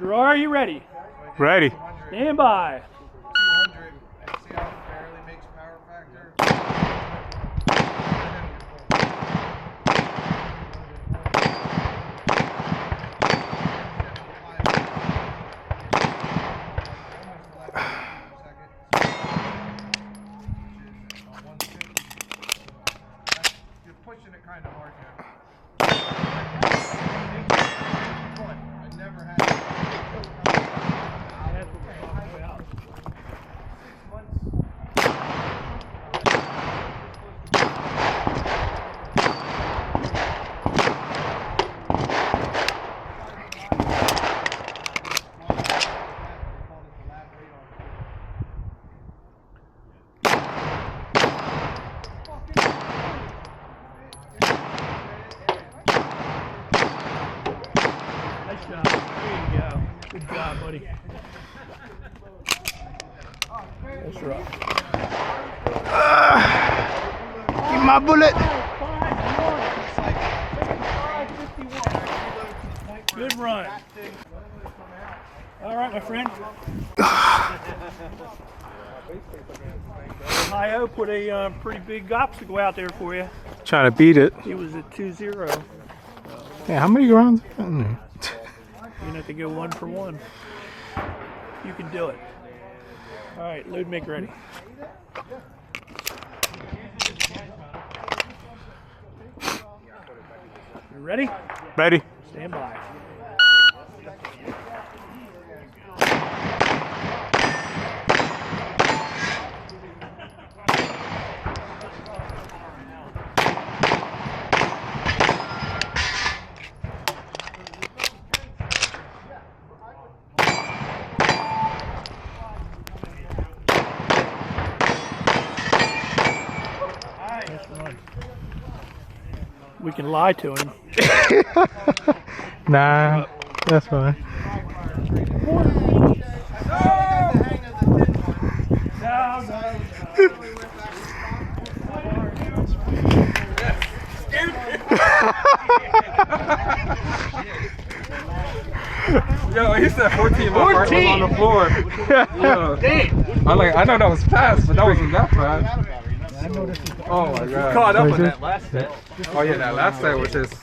Gerard, are you ready? Ready. Stand by. 200. See how it barely makes power factor? You're pushing it kind of hard now. I never had it. Nice job. There you go. Good job, buddy. That's right. Give my bullet. Good run. All right, my friend. Ohio put a pretty big obstacle out there for you. Trying to beat it. He was at 2-0. Yeah, how many rounds? You have to go 1 for 1. You can do it. All right, load, make ready. You ready? Ready. Stand by. We can lie to him. Nah, that's fine. Yo, he said 14. My heart was on the floor. Yo. I know that was fast, but that wasn't that fast. Oh my god. Caught up on that last set. Oh yeah, that last set was just